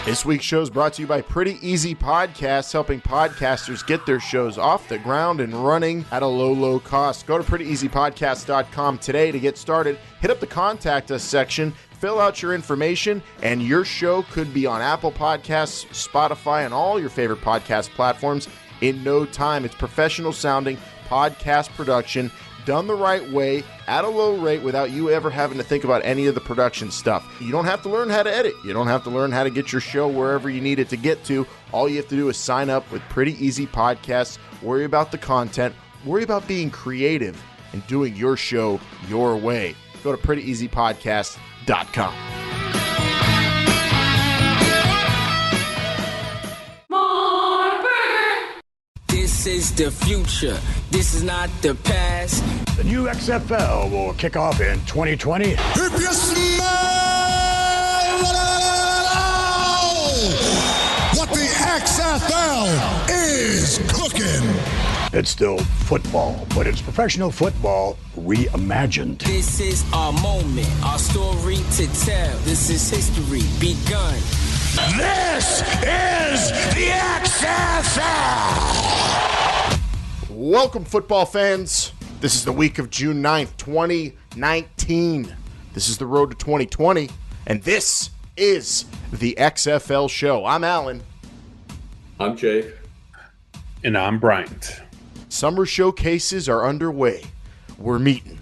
This week's show is brought to you by Pretty Easy Podcasts, helping podcasters get their shows off the ground and running at a low cost. Go to prettyeasypodcast.com today to get started. Hit up the Contact Us section, fill out your information, and your show could be on Apple Podcasts, Spotify, and all your favorite podcast platforms in no time. It's professional sounding podcast production done the right way at a low rate without you ever having to think about any of the production stuff. You don't have to learn how to edit. You don't have to learn how to get your show wherever you need it to get to. All you have to do is sign up with Pretty Easy Podcasts, worry about the content, worry about being creative and doing your show your way. Go to prettyeasypodcast.com. This is the future. This is not the past. The new XFL will kick off in 2020. If you smell what the XFL is cooking. It's still football, but it's professional football reimagined. This is our moment, our story to tell. This is history begun. This is the XFL. Welcome, football fans. This is the week of June 9th, 2019. This is the road to 2020, and this is the XFL show. I'm Alan. I'm Jake. And I'm Bryant. Summer showcases are underway. We're meeting,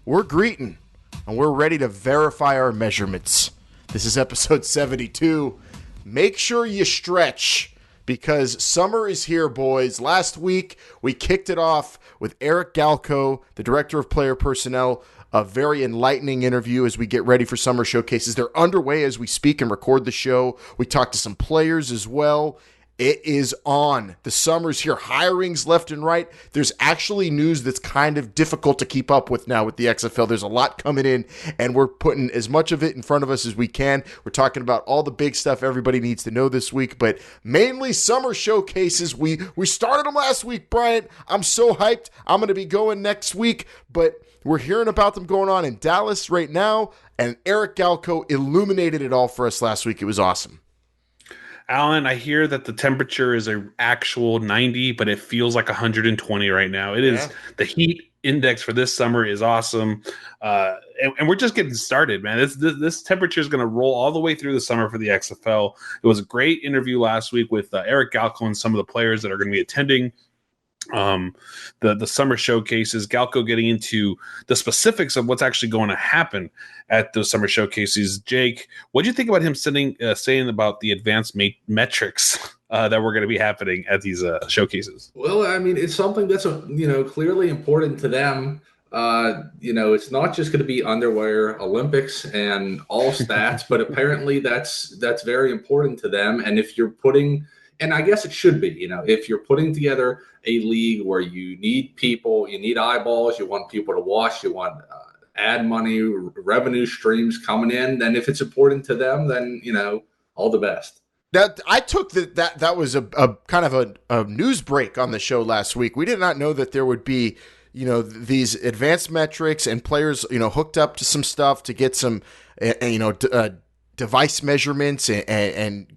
we're greeting, and we're ready to verify our measurements. This is episode 72. Make sure you stretch, because summer is here, boys. Last week, we kicked it off with Eric Galko, the Director of Player Personnel, a very enlightening interview as we get ready for summer showcases. They're underway as we speak and record the show. We talked to some players as well. It is on. The summer's here. Hirings left and right. There's actually news that's kind of difficult to keep up with now with the XFL. There's a lot coming in, and we're putting as much of it in front of us as we can. We're talking about all the big stuff everybody needs to know this week, but mainly summer showcases. We started them last week, Bryant. I'm so hyped. I'm going to be going next week, but we're hearing about them going on in Dallas right now, and Eric Galko illuminated it all for us last week. It was awesome. Alan, I hear that the temperature is an actual 90, but it feels like 120 right now. It is the heat index for this summer is awesome. And we're just getting started, man. This temperature is going to roll all the way through the summer for the XFL. It was a great interview last week with Eric Galko and some of the players that are going to be attending the summer showcases. Galko getting into the specifics of what's actually going to happen at those summer showcases. Jake, what do you think about him saying about the advanced metrics that were going to be happening at these showcases? Well, I mean, it's something that's clearly important to them. It's not just going to be underwear Olympics and all stats, but apparently that's very important to them. And if you're putting, and I guess it should be, if you're putting together a league where you need people, you need eyeballs, you want people to watch, you want ad money, revenue streams coming in, then if it's important to them, then, all the best. That I took that was a kind of a news break on the show last week. We did not know that there would be, these advanced metrics and players, hooked up to some stuff to get some, device measurements and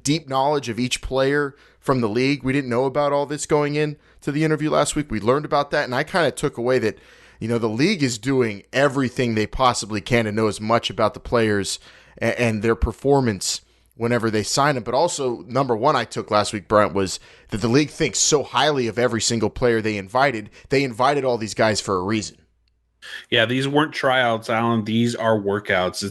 deep knowledge of each player from the league. We didn't know about all this going in to the interview last week. We learned about that, and I kind of took away that, the league is doing everything they possibly can to know as much about the players and their performance whenever they sign them. But also, number one I took last week, Bryant, was that the league thinks so highly of every single player they invited. They invited all these guys for a reason. Yeah, these weren't tryouts, Alan. These are workouts.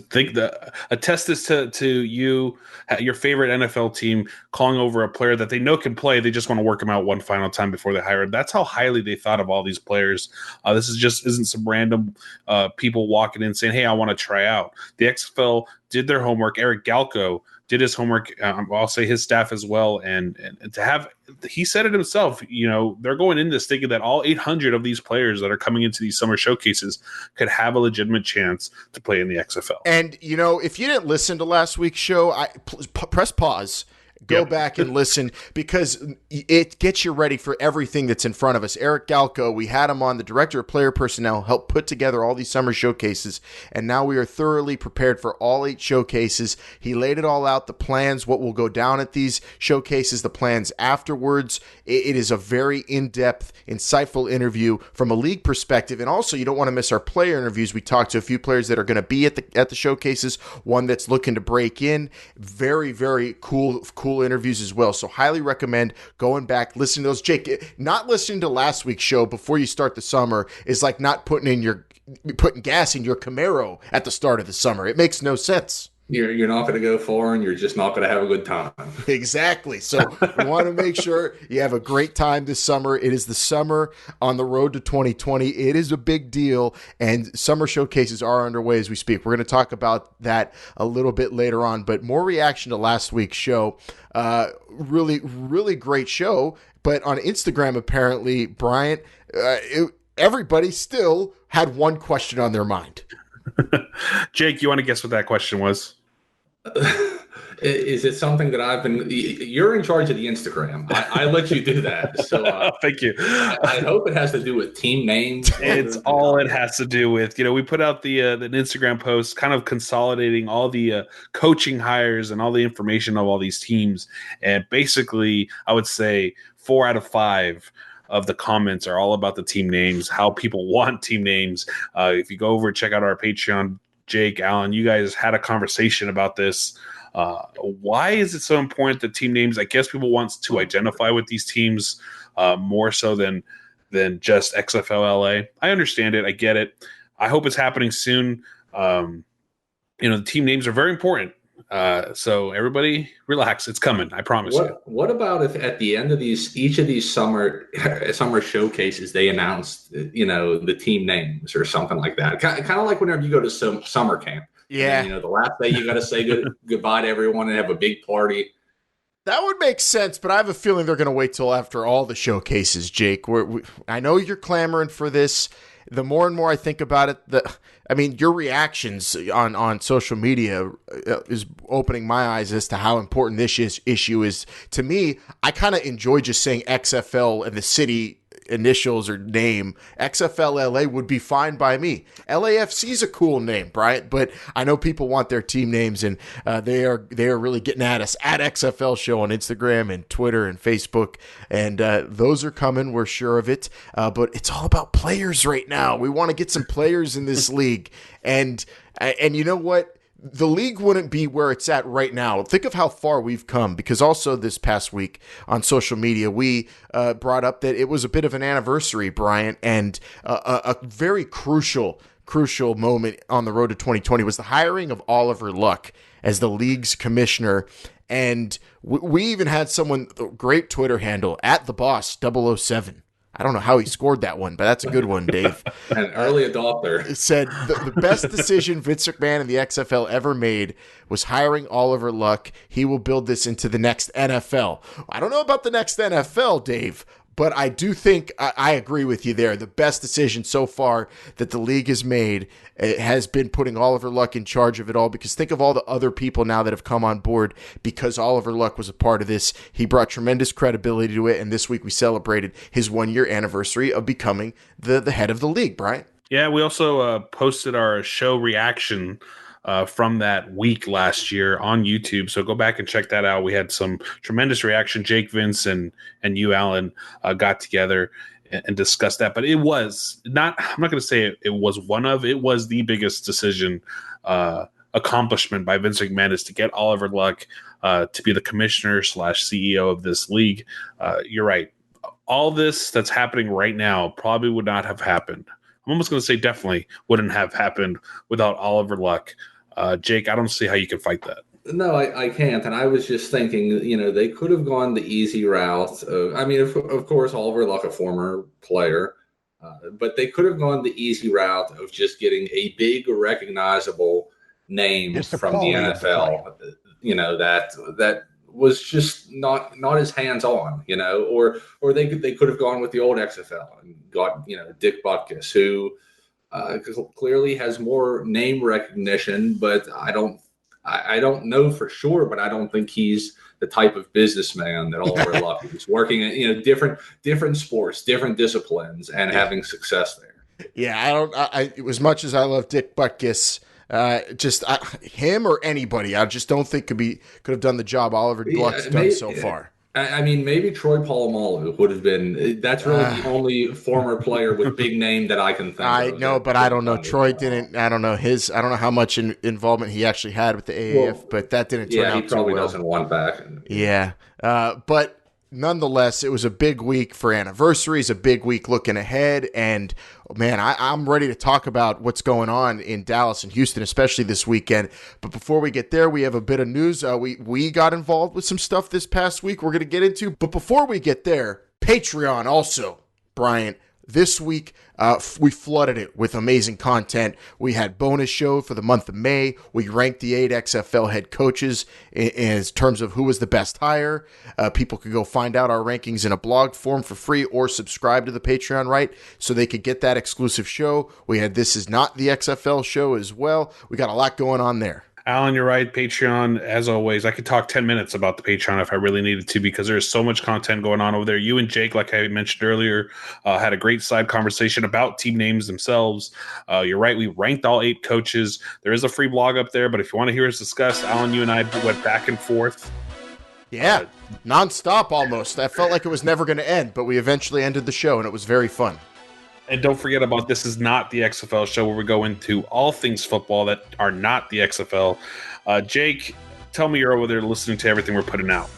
Attest this to you, your favorite NFL team, calling over a player that they know can play. They just want to work him out one final time before they hire him. That's how highly they thought of all these players. This isn't some random people walking in saying, "Hey, I want to try out." The XFL did their homework. Eric Galko did his homework. I'll say his staff as well. And to have, he said it himself, they're going into this thinking that all 800 of these players that are coming into these summer showcases could have a legitimate chance to play in the XFL. And, if you didn't listen to last week's show, press pause, Go back and listen because it gets you ready for everything that's in front of us. Eric Galco, we had him on, the director of player personnel, helped put together all these summer showcases, and now we are thoroughly prepared for all 8 showcases. He laid it all out, the plans, what will go down at these showcases, the plans afterwards. It is a very in-depth, insightful interview from a league perspective, and also you don't want to miss our player interviews. We talked to a few players that are going to be at the showcases, one that's looking to break in. Very, very cool interviews as well. So highly recommend going back, listening to those. Jake, not listening to last week's show before you start the summer is like not putting gas in your Camaro at the start of the summer. It makes no sense. You're not going to go far, and you're just not going to have a good time. Exactly. So you want to make sure you have a great time this summer. It is the summer on the road to 2020. It is a big deal, and summer showcases are underway as we speak. We're going to talk about that a little bit later on, but more reaction to last week's show. Really, really great show. But on Instagram, apparently, Bryant, everybody still had one question on their mind. Jake, you want to guess what that question was? Is it something that I've been? You're in charge of the Instagram. I let you do that. So thank you. I hope it has to do with team names. It's all it has to do with. We put out the Instagram post, kind of consolidating all the coaching hires and all the information of all these teams. And basically, I would say 4 out of 5 of the comments are all about the team names, how people want team names. If you go over and check out our Patreon, Jake, Alan, you guys had a conversation about this. Why is it so important that team names? I guess people want to identify with these teams more so than just XFL L.A. I understand it. I get it. I hope it's happening soon. The team names are very important. So everybody relax. It's coming. I promise you. What about if at the end of each of these summer showcases, they announced, the team names or something like that? Kind of like whenever you go to some summer camp. Yeah. And, the last day you got to say goodbye to everyone and have a big party. That would make sense, but I have a feeling they're going to wait till after all the showcases, Jake. I know you're clamoring for this. The more and more I think about it, your reactions on social media is opening my eyes as to how important this issue is. To me, I kind of enjoy just saying XFL and the city initials or name. XFL L.A. would be fine by me. LAFC is a cool name, Bryant, but I know people want their team names, and they are really getting at us at XFL Show on Instagram and Twitter and Facebook, and those are coming. We're sure of it, but it's all about players right now. We want to get some players in this league, and you know what? The league wouldn't be where it's at right now. Think of how far we've come, because also this past week on social media, we brought up that it was a bit of an anniversary, Bryant, and a very crucial moment on the road to 2020 was the hiring of Oliver Luck as the league's commissioner. And we even had someone, great Twitter handle, @theboss007. I don't know how he scored that one, but that's a good one, Dave. An early adopter. It said the best decision Vince McMahon and the XFL ever made was hiring Oliver Luck. He will build this into the next NFL. I don't know about the next NFL, Dave, but I do think I agree with you there. The best decision so far that the league has made has been putting Oliver Luck in charge of it all, because think of all the other people now that have come on board because Oliver Luck was a part of this. He brought tremendous credibility to it, and this week we celebrated his 1-year anniversary of becoming the head of the league, Brian. Yeah, we also posted our show reaction from that week last year on YouTube. So go back and check that out. We had some tremendous reaction. Jake, Vince, and you, Alan, got together and discussed that. But it was not, I'm not going to say it was it was the biggest decision accomplishment by Vince McMahon is to get Oliver Luck to be the commissioner / CEO of this league. You're right. All this that's happening right now probably would not have happened. I'm almost going to say definitely wouldn't have happened without Oliver Luck. Jake, I don't see how you can fight that. No, I can't. And I was just thinking, they could have gone the easy route. Of course, Oliver Luck, a former player, but they could have gone the easy route of just getting a big, recognizable name from the NFL. That was just not as hands-on, or they could have gone with the old XFL and got, Dick Butkus, who clearly has more name recognition, but I don't I don't know for sure, but I don't think he's the type of businessman that Oliver Luck is working in, different sports, different disciplines, and having success there. Yeah, I as much as I love Dick Butkus, him or anybody, I just don't think could have done the job Oliver Luck's done so far. I mean, maybe Troy Polamalu would have been. That's really the only former player with big name that I can think of. I know, but I don't know. Troy didn't. I don't know I don't know how much involvement he actually had with the AAF, but that didn't turn out too well. Yeah, he probably doesn't want back. Yeah, but nonetheless, it was a big week for anniversaries, a big week looking ahead, and man, I'm ready to talk about what's going on in Dallas and Houston, especially this weekend. But before we get there, we have a bit of news. We got involved with some stuff this past week we're going to get into. But before we get there, Patreon also, Bryant. This week, we flooded it with amazing content. We had bonus show for the month of May. We ranked the 8 XFL head coaches in terms of who was the best hire. People could go find out our rankings in a blog form for free or subscribe to the Patreon, right? So they could get that exclusive show. We had This Is Not the XFL show as well. We got a lot going on there. Alan, you're right. Patreon, as always, I could talk 10 minutes about the Patreon if I really needed to, because there's so much content going on over there. You and Jake, like I mentioned earlier, had a great side conversation about team names themselves. You're right. We ranked all 8 coaches. There is a free blog up there, but if you want to hear us discuss, Alan, you and I went back and forth. Yeah, nonstop almost. I felt like it was never going to end, but we eventually ended the show, and it was very fun. And don't forget about This Is Not the XFL show, where we go into all things football that are not the XFL. Jake, tell me you're over there listening to everything we're putting out.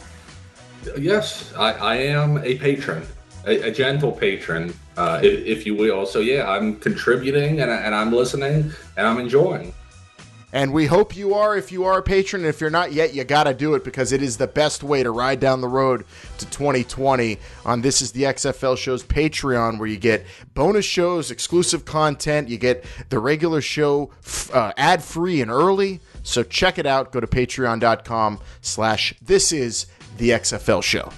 Yes, I am a patron, a gentle patron, if you will. So, yeah, I'm contributing and I'm listening and I'm enjoying. And we hope you are if you are a patron. And if you're not yet, you got to do it, because it is the best way to ride down the road to 2020 on This Is the XFL Show's Patreon, where you get bonus shows, exclusive content. You get the regular show ad-free and early. So check it out. Go to patreon.com/This Is the XFL Show.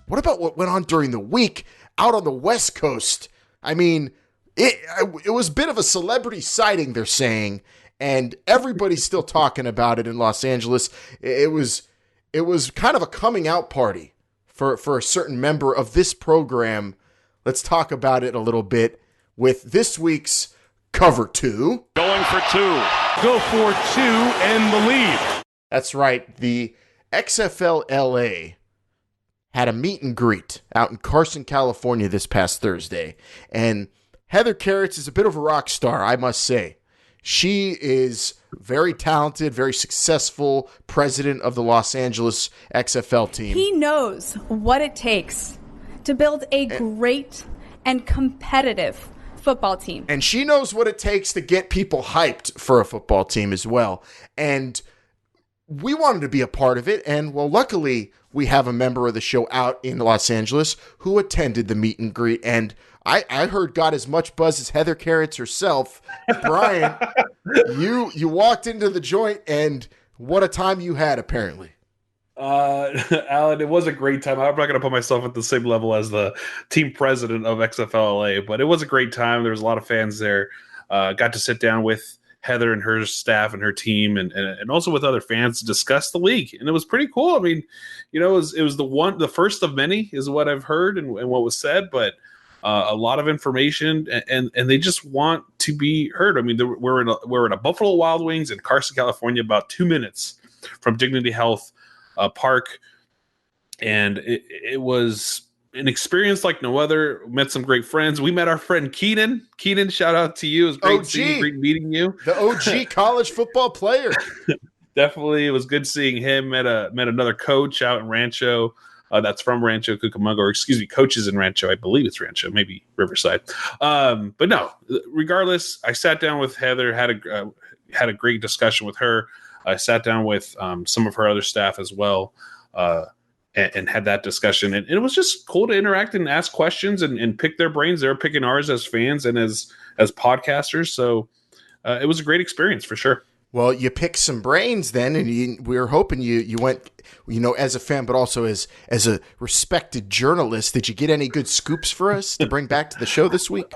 What about what went on during the week out on the West Coast? I mean, it was a bit of a celebrity sighting, they're saying, and everybody's still talking about it in Los Angeles. It was kind of a coming out party for a certain member of this program. Let's talk about it a little bit with this week's Cover 2. Going for 2. Go for 2 and the lead. That's right. The XFL L.A. had a meet and greet out in Carson, California this past Thursday, and Heather Carrots is a bit of a rock star, I must say. She is very talented, very successful president of the Los Angeles XFL team. He knows what it takes to build a great and competitive football team. And she knows what it takes to get people hyped for a football team as well. And we wanted to be a part of it. And, well, luckily, we have a member of the show out in Los Angeles who attended the meet and greet. And I heard got as much buzz as Heather Carrots herself. Bryant, you walked into the joint, and what a time you had, apparently. Alan, it was a great time. I'm not going to put myself at the same level as the team president of XFL L.A., but it was a great time. There was a lot of fans there. Got to sit down with Heather and her staff and her team, and also with other fans to discuss the league, and it was pretty cool. I mean, it was the first of many, is what I've heard and what was said, but a lot of information, and they just want to be heard. I mean, we're in a Buffalo Wild Wings in Carson, California, about 2 minutes from Dignity Health Park, and it was an experience like no other. Met some great friends. We met our friend Keenan. Keenan, shout out to you. It was great seeing you, great meeting you. The OG college football player. Definitely, it was good seeing him. Met another coach out in Rancho. That's from Rancho Cucamonga, or excuse me, coaches in Rancho. I believe it's Rancho, maybe Riverside. But no, regardless, I sat down with Heather, had a great discussion with her. I sat down with some of her other staff as well, and had that discussion. And it was just cool to interact and ask questions and pick their brains. They were picking ours as fans and as podcasters. So it was a great experience for sure. Well, you picked some brains then, and we were hoping you went, as a fan, but also as a respected journalist. Did you get any good scoops for us to bring back to the show this week?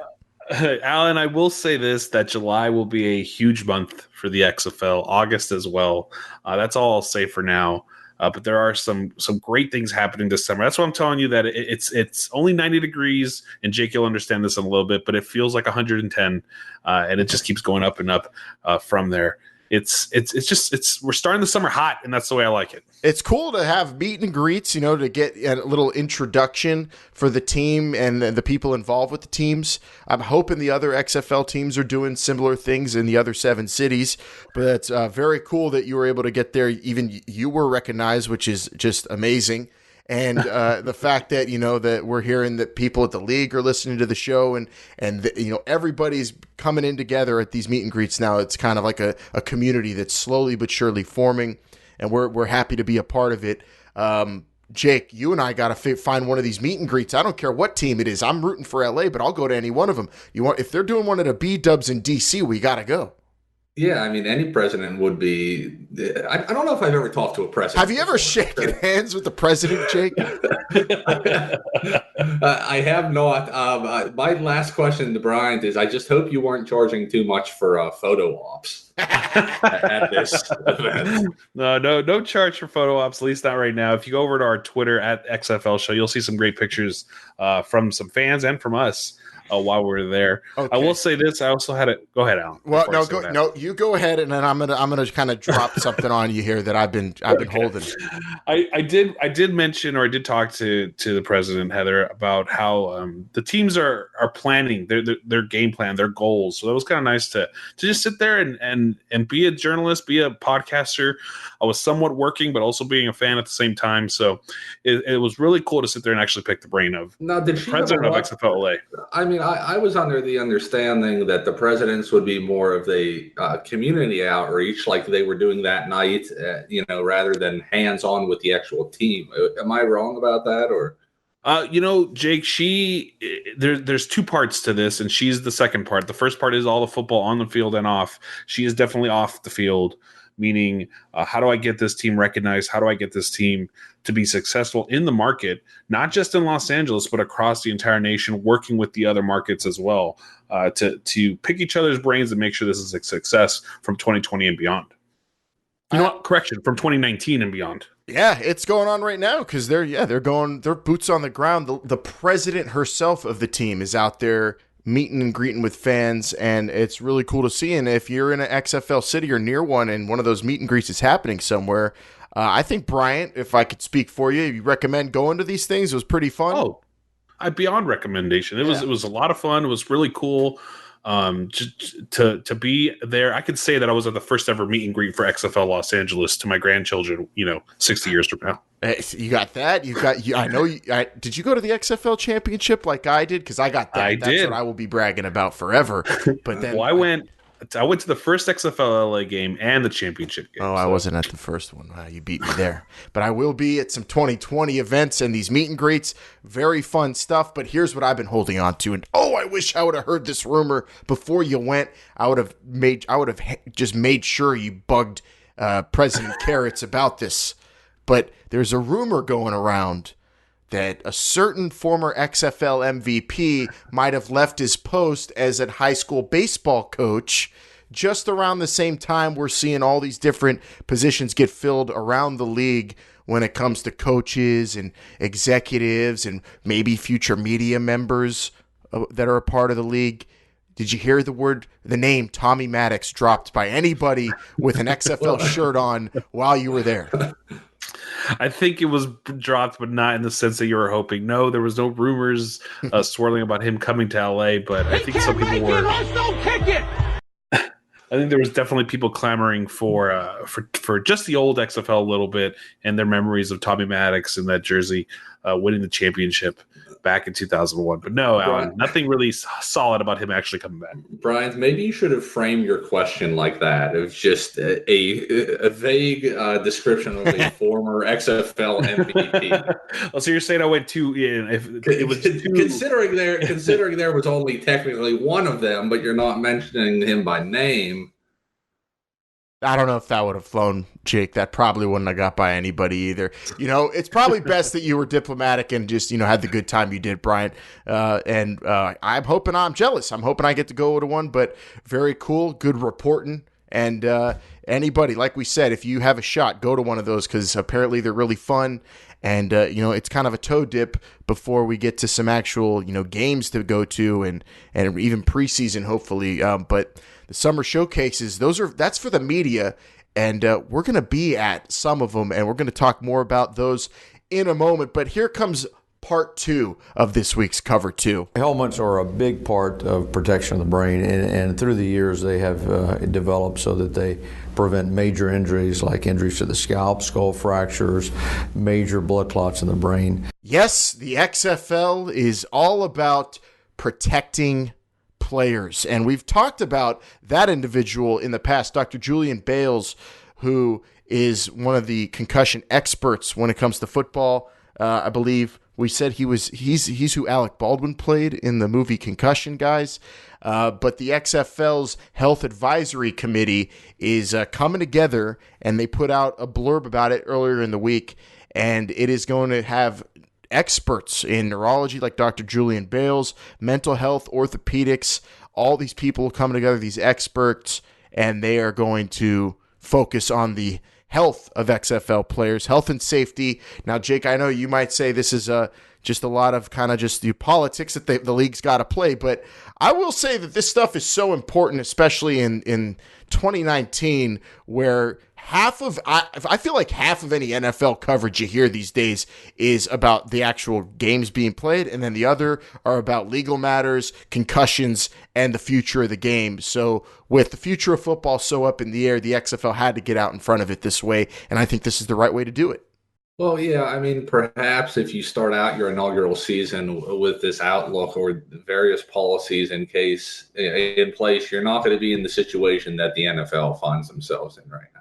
Alan, I will say this, that July will be a huge month for the XFL, August as well. That's all I'll say for now. But there are some great things happening this summer. That's why I'm telling you that it's only 90 degrees, and Jake, you'll understand this in a little bit, but it feels like 110, and it just keeps going up and up from there. We're starting the summer hot, and that's the way I like it. It's cool to have meet and greets, to get a little introduction for the team and the people involved with the teams. I'm hoping the other XFL teams are doing similar things in the other 7 cities, but it's very cool that you were able to get there. Even you were recognized, which is just amazing. And the fact that, that we're hearing that people at the league are listening to the show and everybody's coming in together at these meet and greets now. It's kind of like a community that's slowly but surely forming, and we're happy to be a part of it. Jake, you and I got to find one of these meet and greets. I don't care what team it is. I'm rooting for LA, but I'll go to any one of them. If they're doing one at a B-Dubs in DC, we got to go. Yeah, I mean, any president would be. I don't know if I've ever talked to a president. Have you ever shaken hands with the president, Jake? I have not. My last question to Bryant is: I just hope you weren't charging too much for photo ops at this event. No charge for photo ops, at least not right now. If you go over to our Twitter at XFL Show, you'll see some great pictures from some fans and from us. While we're there, okay. I will say this. I also had it. Go ahead, Alan. Well, you go ahead, and then I'm gonna kind of drop something on you here that I've been holding. I did mention, or I did talk to the president, Heather, about how the teams are planning their game plan, their goals. So it was kind of nice to just sit there and be a journalist, be a podcaster. I was somewhat working, but also being a fan at the same time. So it was really cool to sit there and actually pick the brain of the president of XFL L.A. I mean, I was under the understanding that the presidents would be more of the community outreach, like they were doing that night, rather than hands-on with the actual team. Am I wrong about that, or? Jake, there's 2 parts to this, and she's the second part. The first part is all the football on the field and off. She is definitely off the field, meaning how do I get this team recognized? How do I get this team to be successful in the market, not just in Los Angeles, but across the entire nation, working with the other markets as well, to pick each other's brains and make sure this is a success from 2020 and beyond. From 2019 and beyond. Yeah, it's going on right now because they're boots on the ground. The president herself of the team is out there meeting and greeting with fans, and it's really cool to see. And if you're in an XFL city or near one and one of those meet and greets is happening somewhere, I think, Bryant, if I could speak for you, you recommend going to these things. It was pretty fun. Oh, beyond recommendation. It was a lot of fun. It was really cool. To be there. I could say that I was at the first ever meet and greet for XFL Los Angeles to my grandchildren, 60 years from now. You got that? I know. Did you go to the XFL championship like I did? Because I got that. That's what I will be bragging about forever. But then I went to the first XFL L.A. game and the championship game. I wasn't at the first one. You beat me there. But I will be at some 2020 events and these meet and greets. Very fun stuff. But here's what I've been holding on to. And I wish I would have heard this rumor before you went. I would have just made sure you bugged President Carrots about this. But there's a rumor going around that a certain former XFL MVP might have left his post as a high school baseball coach just around the same time we're seeing all these different positions get filled around the league when it comes to coaches and executives and maybe future media members that are a part of the league. Did you hear the name Tommy Maddox dropped by anybody with an XFL shirt on while you were there? I think it was dropped, but not in the sense that you were hoping. No, there was no rumors swirling about him coming to LA, but I think some people were. I think there was definitely people clamoring for just the old XFL a little bit and their memories of Tommy Maddox in that jersey winning the championship back in 2001. But no, Alan, nothing really solid about him actually coming back. Brian, maybe you should have framed your question like that. It was just a vague description of a former XFL MVP. So you're saying I went too? If it was considering there was only technically one of them, but you're not mentioning him by name. I don't know if that would have flown, Jake. That probably wouldn't have got by anybody either. It's probably best that you were diplomatic and just, had the good time you did, Bryant. I'm hoping I'm jealous. I'm hoping I get to go to one, but very cool, good reporting. And anybody, like we said, if you have a shot, go to one of those because apparently they're really fun. And, it's kind of a toe dip before we get to some actual, games to go to and even preseason, hopefully. But the summer showcases, that's for the media. And we're going to be at some of them, and we're going to talk more about those in a moment. But here comes part 2 of this week's Cover 2. Helmets are a big part of protection of the brain, and through the years they have developed so that they prevent major injuries like injuries to the scalp, skull fractures, major blood clots in the brain. Yes, the XFL is all about protecting players, and we've talked about that individual in the past, Dr. Julian Bales, who is one of the concussion experts when it comes to football. I believe we said he's who Alec Baldwin played in the movie Concussion, guys. But the XFL's Health Advisory Committee is coming together, and they put out a blurb about it earlier in the week, and it is going to have experts in neurology like Dr. Julian Bales, mental health, orthopedics, all these people coming together, these experts, and they are going to focus on the health of XFL players, health and safety. Now, Jake, I know you might say this is just a lot of kind of just the politics that the league's got to play, but I will say that this stuff is so important, especially in 2019, where I feel like half of any NFL coverage you hear these days is about the actual games being played, and then the other are about legal matters, concussions, and the future of the game. So with the future of football so up in the air, the XFL had to get out in front of it this way, and I think this is the right way to do it. Well, yeah, I mean, perhaps if you start out your inaugural season with this outlook or various policies in place, you're not going to be in the situation that the NFL finds themselves in right now.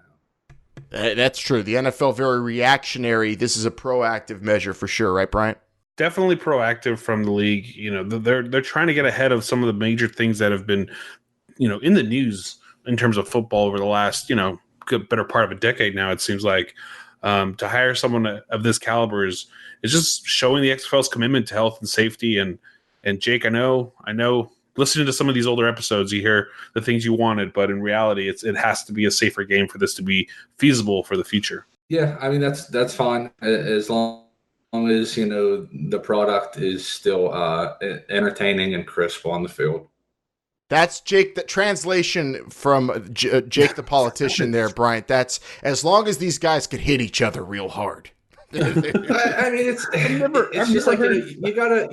That's true. The NFL very reactionary. This is a proactive measure for sure, right, Bryant? Definitely proactive from the league. They're trying to get ahead of some of the major things that have been, in the news in terms of football over the last, better part of a decade now. It seems like to hire someone of this caliber is just showing the XFL's commitment to health and safety. And Jake, I know. Listening to some of these older episodes, you hear the things you wanted, but in reality, it has to be a safer game for this to be feasible for the future. Yeah, I mean that's fine as long as the product is still entertaining and crisp on the field. That's Jake. The translation from Jake the politician there, Bryant. That's as long as these guys could hit each other real hard. I mean, it's just like you gotta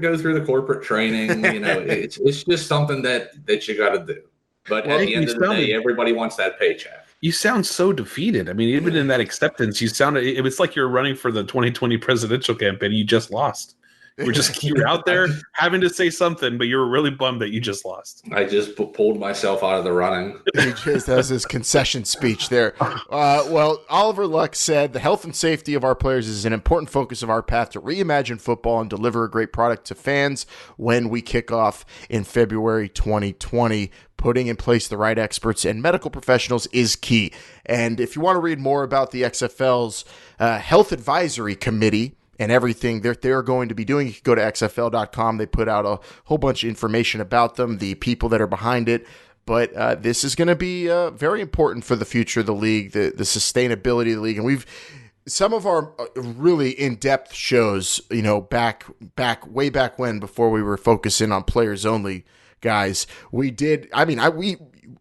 go through the corporate training. It's just something that you gotta do. But at the end of the day, everybody wants that paycheck. You sound so defeated. I mean, even in that acceptance, it was like you're running for the 2020 presidential campaign. You just lost. You're out there having to say something, but you're really bummed that you just lost. I just pulled myself out of the running. He just has his concession speech there. Well, Oliver Luck said, the health and safety of our players is an important focus of our path to reimagine football and deliver a great product to fans when we kick off in February 2020. Putting in place the right experts and medical professionals is key. And if you want to read more about the XFL's Health Advisory Committee, and everything they're going to be doing, you can go to XFL.com. They put out a whole bunch of information about them, the people that are behind it. But this is going to be very important for the future of the league, the sustainability of the league. And some of our really in-depth shows, way back when, before we were focusing on players only, guys,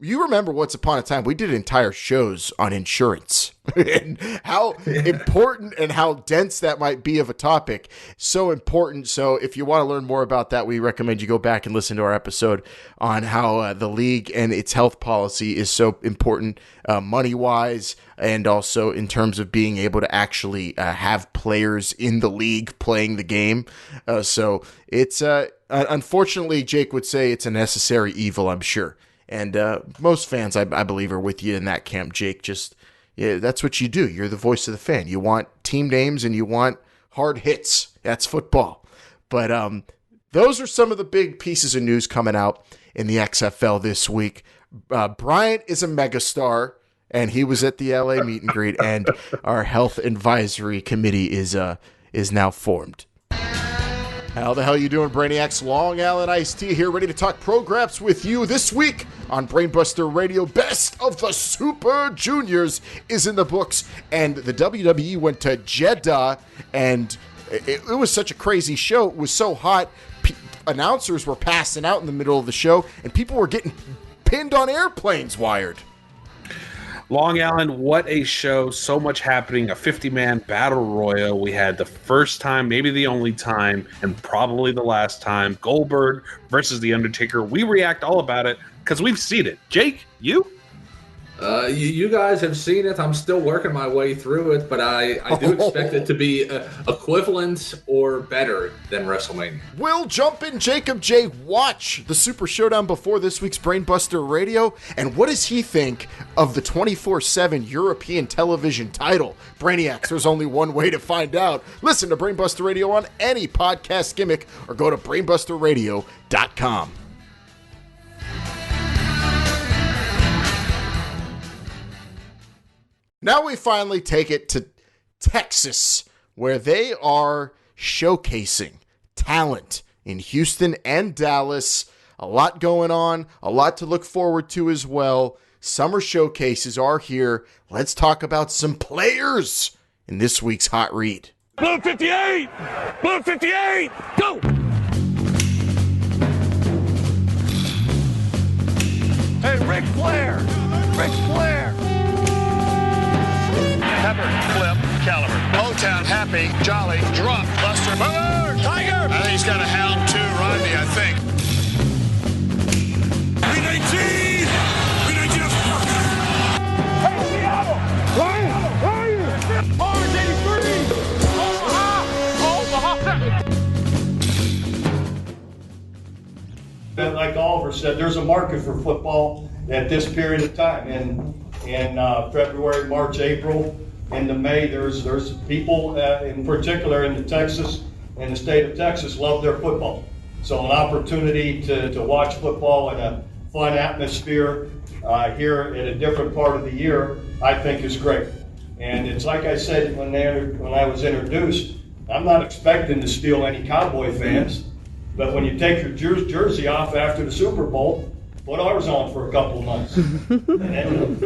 you remember once upon a time, we did entire shows on insurance and how important and how dense that might be of a topic. So important. So if you want to learn more about that, we recommend you go back and listen to our episode on how the league and its health policy is so important money-wise, and also in terms of being able to actually have players in the league playing the game. So it's unfortunately, Jake would say it's a necessary evil, I'm sure. And most fans, I believe, are with you in that camp, Jake. That's what you do. You're the voice of the fan. You want team names and you want hard hits. That's football. But those are some of the big pieces of news coming out in the XFL this week. Bryant is a megastar. and he was at the L.A. meet and greet, and our health advisory committee is now formed. How the hell you doing, Brainiacs? Long Island Iced Tea here, ready to talk Pro-Graps with you this week on Brainbuster Radio. Best of the Super Juniors is in the books, and the WWE went to Jeddah, and it was such a crazy show. It was so hot. Announcers were passing out in the middle of the show, and people were getting pinned on airplanes wired. Long Island, what a show. So much happening. A 50-man battle royal. We had the first time, maybe the only time, and probably the last time, Goldberg versus The Undertaker. We react all about it because we've seen it. Jake, you? You guys have seen it. I'm still working my way through it, but I do expect it to be equivalent or better than WrestleMania. We'll jump in. Jacob J. watch the Super Showdown before this week's Brainbuster Radio, and what does he think of the 24/7 European television title? Brainiacs, there's only one way to find out. Listen to Brainbuster Radio on any podcast gimmick or go to brainbusterradio.com. Now we finally take it to Texas, where they are showcasing talent in Houston and Dallas. A lot going on, a lot to look forward to as well. Summer showcases are here. Let's talk about some players in this week's Hot Read. Blue 58! Blue 58! Go! Hey, Ric Flair! Ric Flair! Pepper, Flip, Caliber. Motown, Happy, Jolly, Drop, Buster, Boomer, Tiger. I think he's got a hound too, Rodney, I think. B-19! B-19! Hey, Seattle! Ryan! Mars 83! Omaha! Like Oliver said, there's a market for football at this period of time. In February, March, April, into May, there's people in particular in Texas, in the state of Texas, love their football. So an opportunity to watch football in a fun atmosphere here at a different part of the year, I think is great. And it's like I said when I was introduced, I'm not expecting to steal any Cowboy fans, but when you take your jersey off after the Super Bowl, put ours on for a couple of months. And then,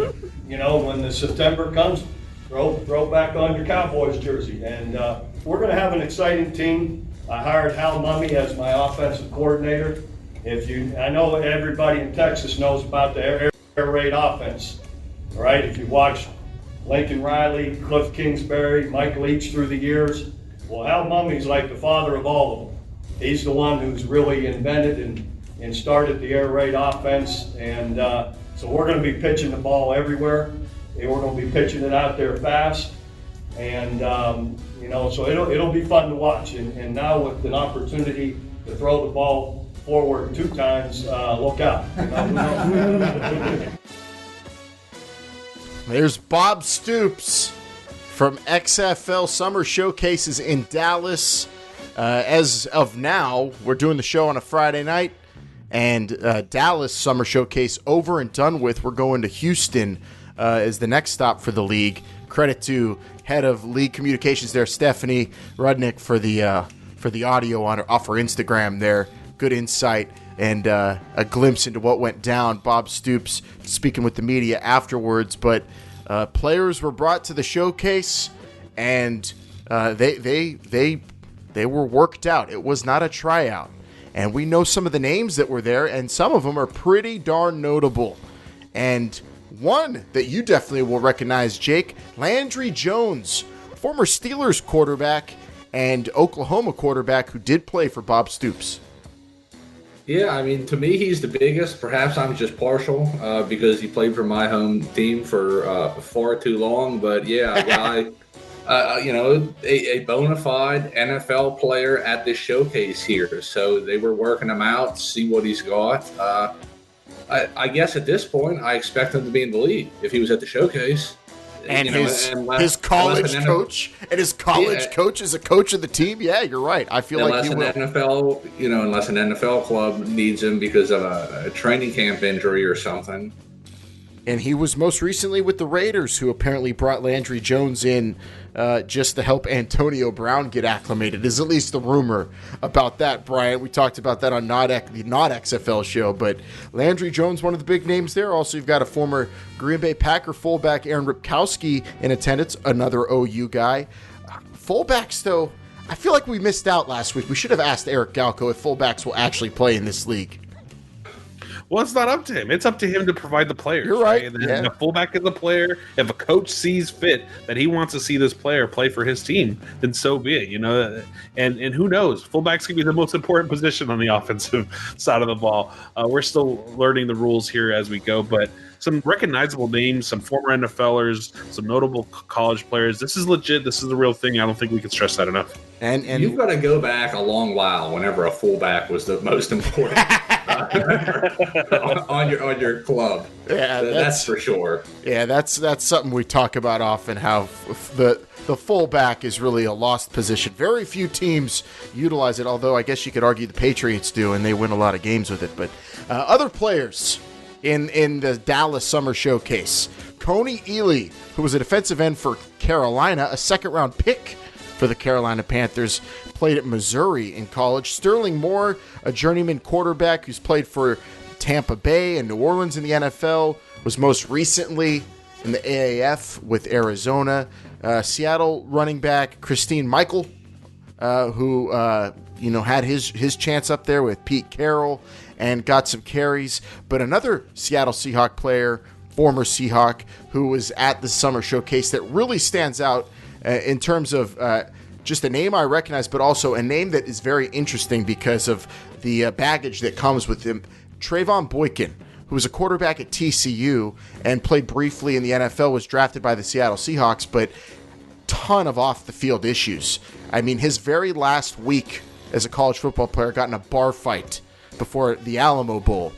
when the September comes, throw back on your Cowboys jersey. And we're going to have an exciting team. I hired Hal Mumme as my offensive coordinator. I know everybody in Texas knows about the air raid offense, all right? If you watch Lincoln Riley, Cliff Kingsbury, Mike Leach through the years, well, Hal Mumme's like the father of all of them. He's the one who's really invented and started the air raid offense. And so we're going to be pitching the ball everywhere. And we're going to be pitching it out there fast. And, so it'll be fun to watch. And now with an opportunity to throw the ball forward 2 times, look out. There's Bob Stoops from XFL Summer Showcases in Dallas. As of now, we're doing the show on a Friday night. And Dallas Summer Showcase over and done with. We're going to Houston as the next stop for the league. Credit to head of league communications there, Stephanie Rudnick, for the audio off her Instagram there. Good insight and a glimpse into what went down. Bob Stoops speaking with the media afterwards, but players were brought to the showcase and they were worked out. It was not a tryout. And we know some of the names that were there, and some of them are pretty darn notable. And one that you definitely will recognize, Jake, Landry Jones, former Steelers quarterback and Oklahoma quarterback who did play for Bob Stoops. Yeah, I mean, to me, he's the biggest. Perhaps I'm just partial because he played for my home team for far too long. But yeah, a guy, a bona fide NFL player at this showcase here. So they were working him out, see what he's got. I guess at this point, I expect him to be in the league if he was at the showcase. And his college coach coach is a coach of the team. Yeah, you're right. I feel like he will. Unless an NFL club needs him because of a training camp injury or something. And he was most recently with the Raiders, who apparently brought Landry Jones in just to help Antonio Brown get acclimated. Is at least the rumor about that, Bryant. We talked about that on the Not XFL show, but Landry Jones, one of the big names there. Also, you've got a former Green Bay Packer fullback, Aaron Ripkowski, in attendance, another OU guy. Fullbacks, though, I feel like we missed out last week. We should have asked Eric Galco if fullbacks will actually play in this league. Well, it's not up to him. It's up to him to provide the players. You're right. And if a fullback is a player, if a coach sees fit that he wants to see this player play for his team, then so be it. And who knows? Fullbacks can be the most important position on the offensive side of the ball. We're still learning the rules here as we go, but some recognizable names, some former NFLers, some notable college players. This is legit. This is the real thing. I don't think we can stress that enough. And you've got to go back a long while whenever a fullback was the most important on your club. Yeah, that's for sure. Yeah, that's something we talk about often. How the fullback is really a lost position. Very few teams utilize it. Although I guess you could argue the Patriots do, and they win a lot of games with it. But other players in the Dallas Summer Showcase, Coney Ely, who was a defensive end for Carolina, a second-round pick for the Carolina Panthers, played at Missouri in college. Sterling Moore, a journeyman quarterback who's played for Tampa Bay and New Orleans in the NFL, was most recently in the AAF with Arizona. Seattle running back Christine Michael, who had his chance up there with Pete Carroll and got some carries. But another Seattle Seahawk player, former Seahawk, who was at the Summer Showcase that really stands out in terms of just a name I recognize, but also a name that is very interesting because of the baggage that comes with him. Trayvon Boykin, who was a quarterback at TCU and played briefly in the NFL, was drafted by the Seattle Seahawks, but ton of off-the-field issues. I mean, his very last week as a college football player got in a bar fight before the Alamo Bowl.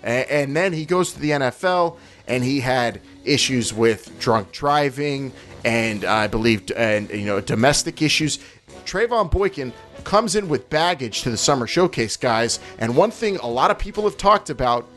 And then he goes to the NFL, and he had issues with drunk driving and I believe domestic issues. Trayvon Boykin comes in with baggage to the Summer Showcase, guys. And one thing a lot of people have talked about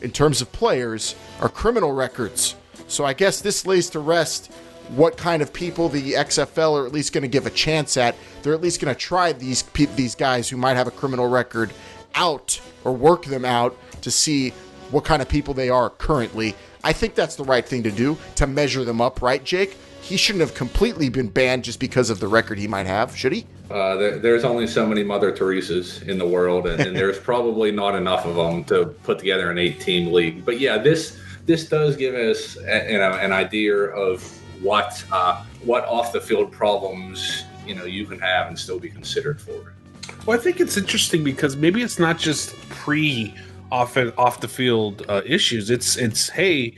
in terms of players are criminal records. So I guess this lays to rest what kind of people the XFL are at least going to give a chance at. They're at least going to try these guys who might have a criminal record out or work them out to see what kind of people they are currently. I think that's the right thing to do, to measure them up, right, Jake? He shouldn't have completely been banned just because of the record he might have, should he? There's only so many Mother Teresas in the world, and there's probably not enough of them to put together an 8-team league. But yeah, this does give us an idea of what off the field problems you can have and still be considered for. Well, I think it's interesting because maybe it's not just off the field issues. It's hey,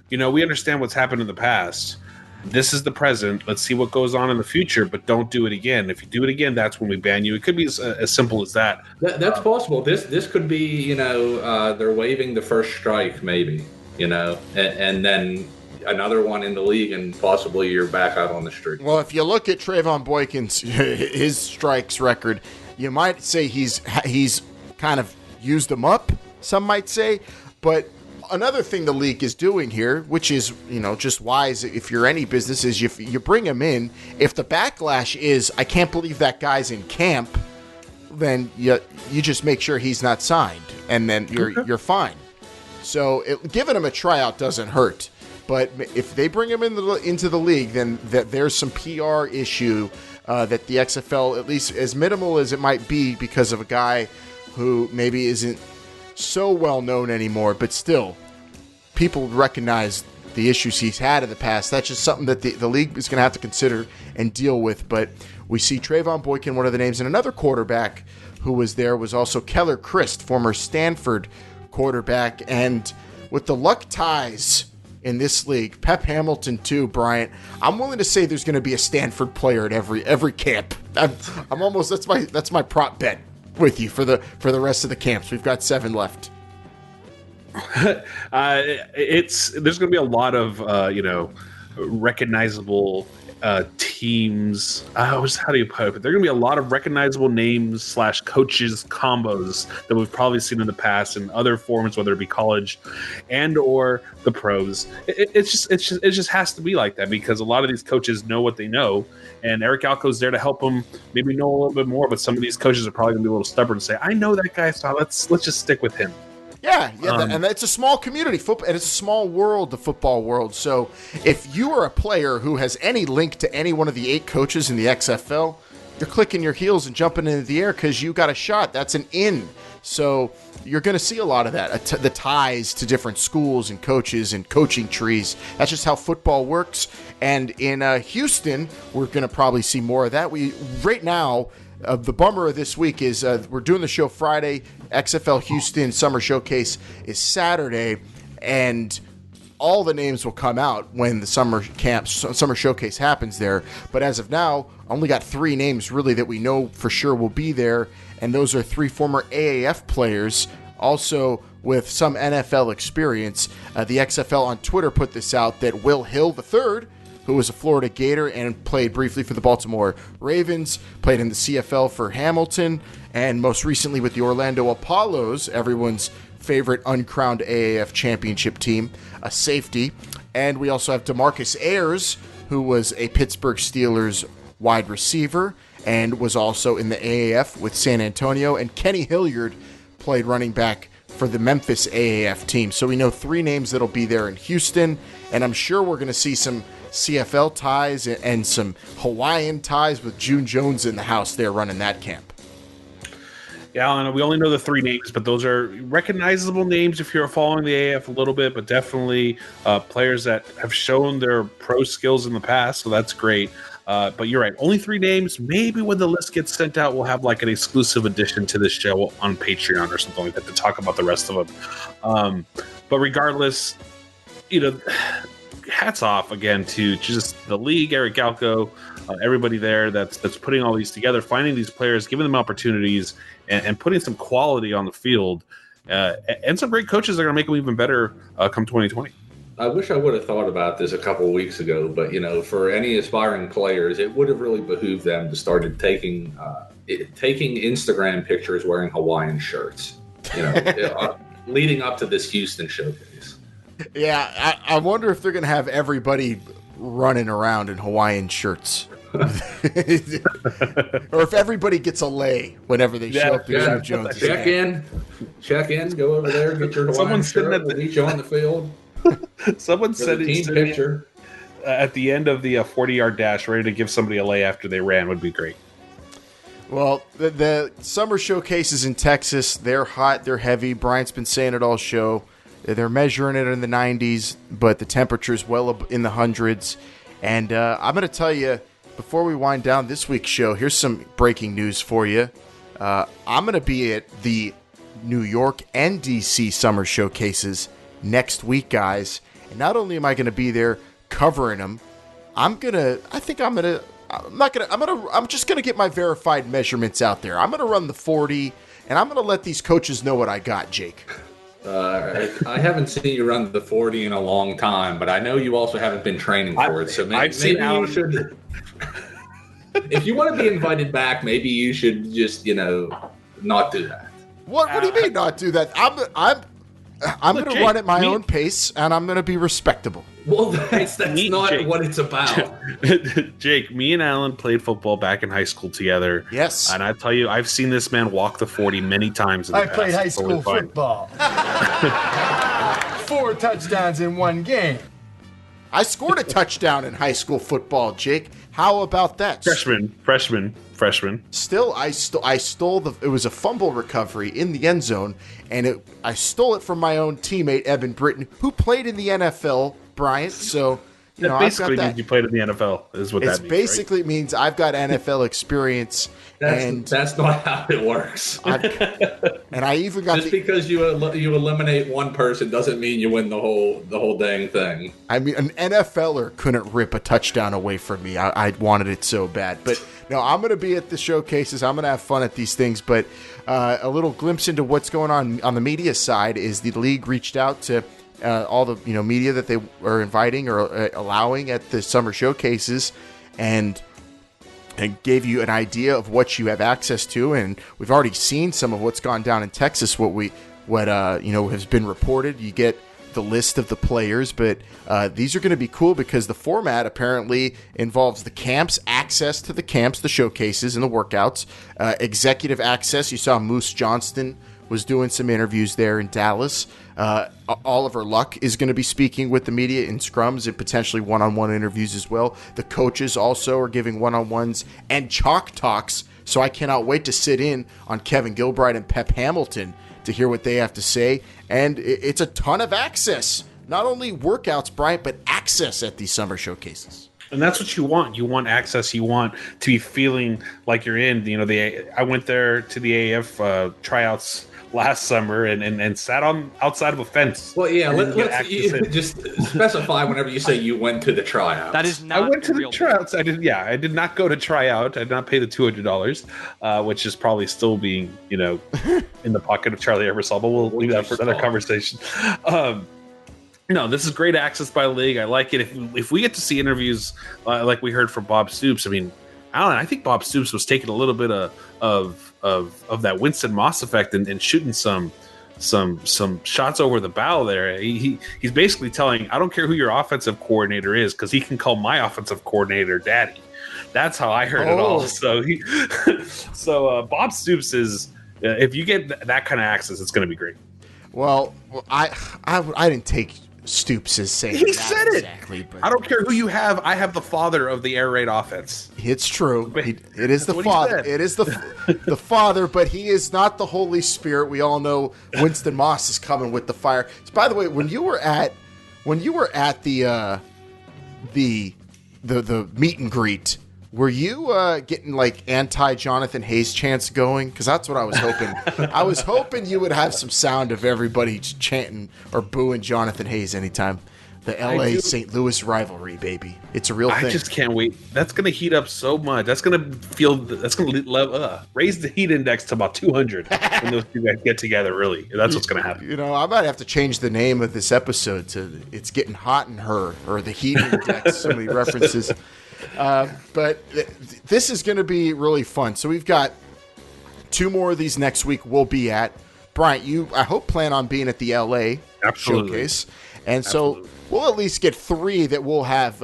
we understand what's happened in the past. This is the present. Let's see what goes on in the future, but don't do it again. If you do it again, that's when we ban you. It could be as simple as that. That's possible. This could be, they're waiving the first strike, maybe, and then another one in the league, and possibly you're back out on the street. Well, if you look at Trayvon Boykin's his strikes record, you might say he's kind of used them up. Some might say, but another thing the league is doing here, which is, just wise if you're any business, is you bring him in. If the backlash is, I can't believe that guy's in camp, then you just make sure he's not signed, and then you're fine. So giving him a tryout doesn't hurt. But if they bring him into the league, then there's some PR issue that the XFL, at least as minimal as it might be because of a guy who maybe isn't so well known anymore, but still, people recognize the issues he's had in the past. That's just something that the league is going to have to consider and deal with. But we see Trayvon Boykin, one of the names, and another quarterback who was there was also Keller Christ, former Stanford quarterback. And with the Luck ties in this league, Pep Hamilton too, Bryant, I'm willing to say there's going to be a Stanford player at every camp. I'm almost that's my prop bet with you for the rest of the camps. We've got 7 left. There's going to be a lot of recognizable teams. How do you put it? There are going to be a lot of recognizable names / coaches combos that we've probably seen in the past in other forms, whether it be college and or the pros. It just has to be like that because a lot of these coaches know what they know, and Eric Alco's there to help them maybe know a little bit more. But some of these coaches are probably going to be a little stubborn and say, "I know that guy, so let's just stick with him." Yeah, and it's a small community, football, and it's a small world, the football world. So if you are a player who has any link to any one of the 8 coaches in the XFL, you're clicking your heels and jumping into the air because you got a shot. That's an in. So you're going to see a lot of that, the ties to different schools and coaches and coaching trees. That's just how football works. And in Houston, we're going to probably see more of that. Right now, the bummer of this week is we're doing the show Friday. XFL Houston Summer Showcase is Saturday, and all the names will come out when the summer showcase happens there. But as of now, only got 3 names really that we know for sure will be there, and those are 3 former AAF players, also with some NFL experience. The XFL on Twitter put this out that Will Hill III, who was a Florida Gator and played briefly for the Baltimore Ravens, played in the CFL for Hamilton, and most recently with the Orlando Apollos, everyone's favorite uncrowned AAF championship team, a safety. And we also have DeMarcus Ayers, who was a Pittsburgh Steelers wide receiver and was also in the AAF with San Antonio. And Kenny Hilliard played running back for the Memphis AAF team. So we know 3 names that'll be there in Houston, and I'm sure we're going to see some CFL ties and some Hawaiian ties with June Jones in the house there running that camp. Yeah, Alan, we only know the 3 names, but those are recognizable names if you're following the AAF a little bit, but definitely players that have shown their pro skills in the past, so that's great. But you're right, only 3 names. Maybe when the list gets sent out, we'll have like an exclusive edition to this show on Patreon or something like that to talk about the rest of them. But regardless, hats off again to just the league, Eric Galco, everybody there that's putting all these together, finding these players, giving them opportunities, and putting some quality on the field, and some great coaches that are going to make them even better come 2020. I wish I would have thought about this a couple of weeks ago, but for any aspiring players, it would have really behooved them to start taking Instagram pictures wearing Hawaiian shirts, leading up to this Houston showcase. Yeah, I wonder if they're going to have everybody running around in Hawaiian shirts. Or if everybody gets a lay whenever they show up to June Jones. Check in, go over there, get your Hawaiian shirt, we'll meet you on the field. Someone said team picture at the end of the 40-yard dash, ready to give somebody a lay after they ran would be great. Well, the summer showcases in Texas, they're hot, they're heavy. Bryant's been saying it all show. They're measuring it in the 90s, but the temperature's well up in the hundreds. And I'm going to tell you, before we wind down this week's show, here's some breaking news for you. I'm going to be at the New York and D.C. summer showcases next week, guys. And not only am I going to be there covering them, I'm just going to get my verified measurements out there. I'm going to run the 40, and I'm going to let these coaches know what I got, Jake. I haven't seen you run the 40 in a long time, but I know you also haven't been training for it. So maybe you should. If you want to be invited back, maybe you should just, not do that. What do you mean not do that? I'm going to run at my own pace, and I'm going to be respectable. Well, that's not Jake. What it's about. Jake, me and Alan played football back in high school together. Yes. And I tell you, I've seen this man walk the 40 many times in the past. I played high school football. 4 touchdowns in 1 game. I scored a touchdown in high school football, Jake. How about that? Freshman. Still, I stole it was a fumble recovery in the end zone, and I stole it from my own teammate, Evan Britton, who played in the NFL, Bryant. So, that basically means you played in the NFL, is what that means. It basically means I've got NFL experience. That's not how it works. And I even got because you eliminate one person doesn't mean you win the whole dang thing. I mean, an NFLer couldn't rip a touchdown away from me. I wanted it so bad, but no, I'm going to be at the showcases. I'm going to have fun at these things. But a little glimpse into what's going on the media side is the league reached out to all the media that they are inviting or allowing at the summer showcases. and gave you an idea of what you have access to. And we've already seen some of what's gone down in Texas, what has been reported. You get the list of the players, but these are going to be cool because the format apparently involves the camps, access to the camps, the showcases and the workouts, executive access. You saw Moose Johnston was doing some interviews there in Dallas. Oliver Luck is going to be speaking with the media in scrums and potentially one-on-one interviews as well. The coaches also are giving one-on-ones and chalk talks, so I cannot wait to sit in on Kevin Gilbride and Pep Hamilton to hear what they have to say. And it's a ton of access. Not only workouts, Bryant, but access at these summer showcases. And that's what you want. You want access. You want to be feeling like you're in. I went there to the AF tryouts last summer and sat outside of a fence. Well, yeah, let's just specify whenever you say you went to the tryouts. That is not. I went to the tryouts. I did. Yeah, I did not go to tryout. I did not pay the $200, which is probably still being in the pocket of Charlie Ebersol. But we'll leave that for another conversation. No, this is great access by the league. I like it. If we get to see interviews like we heard from Bob Stoops, I mean, Alan, I think Bob Stoops was taking a little bit of that Winston Moss effect and shooting some shots over the bow there. He's basically telling, I don't care who your offensive coordinator is, because he can call my offensive coordinator daddy. That's how I heard it all. So Bob Stoops is, if you get that kind of access, it's going to be great. Well, I didn't take Stoops is saying he that said exactly, it. But I don't care who you have. I have the father of the air raid offense. It's true. It is the father. It is the father, but he is not the Holy Spirit. We all know Winston Moss is coming with the fire. So, by the way, when you were at the meet and greet, were you getting like anti-Jonathan Hayes chants going? Because that's what I was hoping. I was hoping you would have some sound of everybody chanting or booing Jonathan Hayes anytime. The L.A. St. Louis rivalry, baby. It's a real thing. I just can't wait. That's going to heat up so much. That's going to raise the heat index to about 200 when those two guys get together, really. That's what's going to happen. I might have to change the name of this episode to It's Getting Hot in Her, or the heat index, so many references. But this is going to be really fun. So we've got 2 more of these next week we'll be at. Bryant, you, I hope, plan on being at the L.A. showcase. And so we'll at least get 3 that we'll have,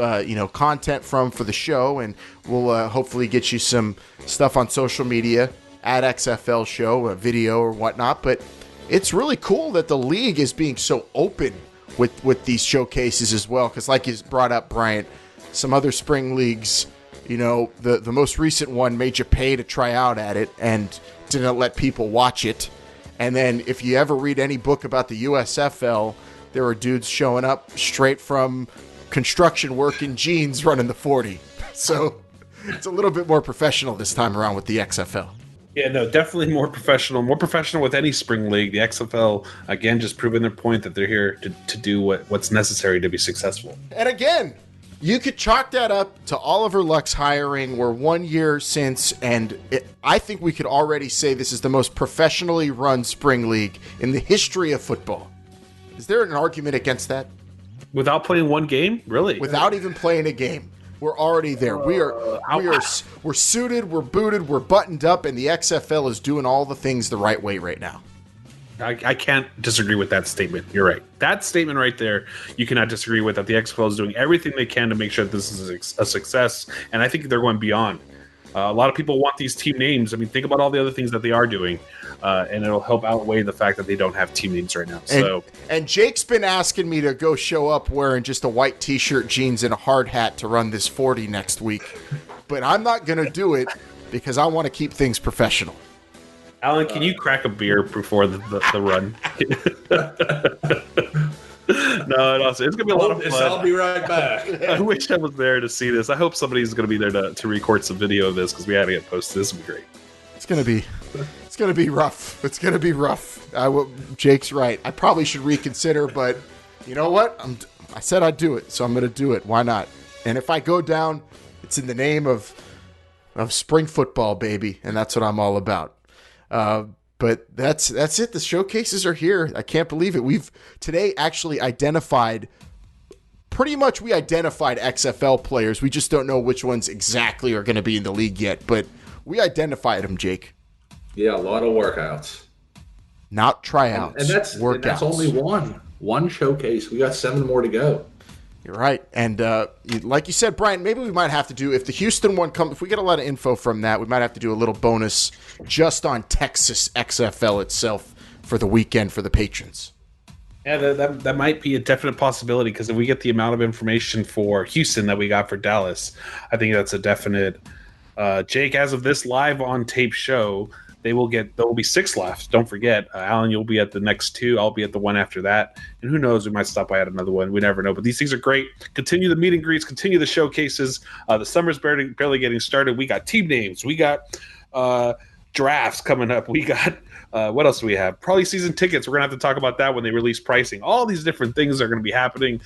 content for the show. And we'll hopefully get you some stuff on social media at XFL Show, a video or whatnot. But it's really cool that the league is being so open with these showcases as well. Because like you brought up, Bryant, some other spring leagues, the most recent one made you pay to try out at it and didn't let people watch it. And then if you ever read any book about the USFL, there were dudes showing up straight from construction work in jeans running the 40. So it's a little bit more professional this time around with the XFL. Yeah, no, definitely more professional with any spring league. The XFL, again, just proving their point that they're here to do what's necessary to be successful. And again, you could chalk that up to Oliver Luck's hiring. We're 1 year since, and I think we could already say this is the most professionally run spring league in the history of football. Is there an argument against that? Without playing one game? Really? Without even playing a game. We're already there. We're suited, we're booted, we're buttoned up, and the XFL is doing all the things the right way right now. I can't disagree with that statement. You're right. That statement right there, you cannot disagree with, that the XFL is doing everything they can to make sure that this is a success, and I think they're going beyond. A lot of people want these team names. I mean, think about all the other things that they are doing, and it'll help outweigh the fact that they don't have team names right now. And Jake's been asking me to go show up wearing just a white T-shirt, jeans, and a hard hat to run this 40 next week, but I'm not going to do it because I want to keep things professional. Alan, can you crack a beer before the run? No, it's going to be a lot of fun. I'll be right back. I wish I was there to see this. I hope somebody's going to be there to record some video of this, because we had to get posted. This would be great. It's going to be rough. It's going to be rough. Jake's right. I probably should reconsider, but you know what? I said I'd do it, so I'm going to do it. Why not? And if I go down, it's in the name of spring football, baby, and that's what I'm all about. But that's it. The showcases are here. I can't believe it. We've today actually identified pretty much we identified XFL players. We just don't know which ones exactly are going to be in the league yet, but we identified them, Jake. Yeah, a lot of workouts. Not tryouts. And that's only one showcase. We got 7 more to go. You're right. And like you said, Bryant, maybe we might have to do, if the Houston one comes, if we get a lot of info from that, we might have to do a little bonus just on Texas XFL itself for the weekend for the patrons. Yeah, that might be a definite possibility, because if we get the amount of information for Houston that we got for Dallas, I think that's a definite. Jake, as of this live on tape show, there will be 6 left. Don't forget, Alan, you'll be at the next 2. I'll be at the one after that. And who knows, we might stop by at another one. We never know. But these things are great. Continue the meet and greets. Continue the showcases. The summer's barely getting started. We got team names. We got drafts coming up. We got what else do we have? Probably season tickets. We're going to have to talk about that when they release pricing. All these different things are going to be happening.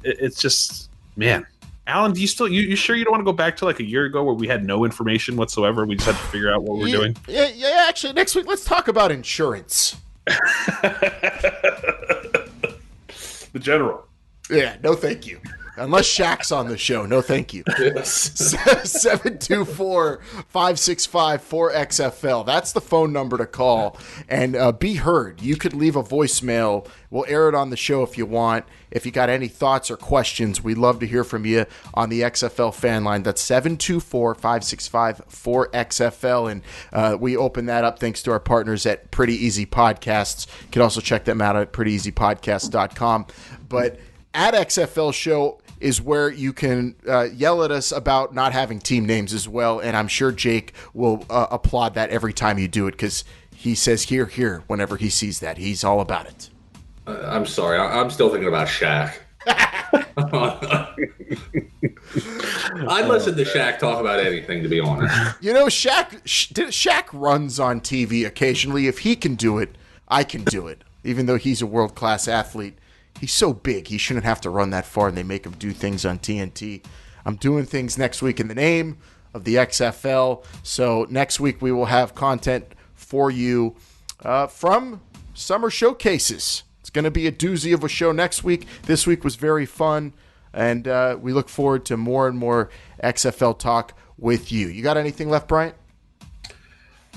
It's just, man. Alan, do you sure you don't want to go back to like a year ago where we had no information whatsoever? We just had to figure out what we're doing. Yeah. Actually, next week let's talk about insurance. The general. Yeah. No, thank you. Unless Shaq's on the show, no thank you. 724-565-4XFL. That's the phone number to call and be heard. You could leave a voicemail. We'll air it on the show if you want. If you got any thoughts or questions, we'd love to hear from you on the XFL fan line. That's 724-565-4XFL. And we open that up thanks to our partners at Pretty Easy Podcasts. You can also check them out at prettyeasypodcast.com. But at XFL Show is where you can yell at us about not having team names as well, and I'm sure Jake will applaud that every time you do it, because he says hear, hear whenever he sees that. He's all about it. I'm sorry. I'm still thinking about Shaq. I'd listen to Shaq talk about anything, to be honest. You know, Shaq runs on TV occasionally. If he can do it, I can do it, even though he's a world-class athlete. He's so big, he shouldn't have to run that far, and they make him do things on TNT. I'm doing things next week in the name of the XFL. So next week we will have content for you from summer showcases. It's going to be a doozy of a show next week. This week was very fun, and we look forward to more and more XFL talk with you. You got anything left, Bryant?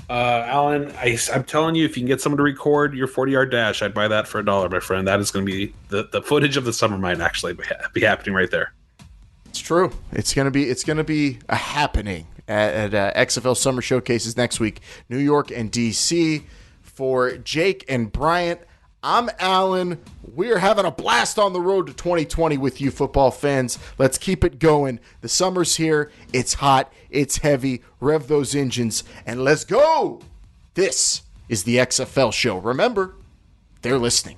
Alan, I'm telling you, if you can get someone to record your 40-yard dash, I'd buy that for $1, my friend. That is going to be the footage of the summer might actually be happening right there. It's true. It's going to be a happening at XFL Summer Showcases next week, New York and D.C. For Jake and Bryant, I'm Alan. We're having a blast on the road to 2020 with you football fans. Let's keep it going. The summer's here. It's hot. It's heavy. Rev those engines and let's go. This is the XFL Show. Remember, they're listening.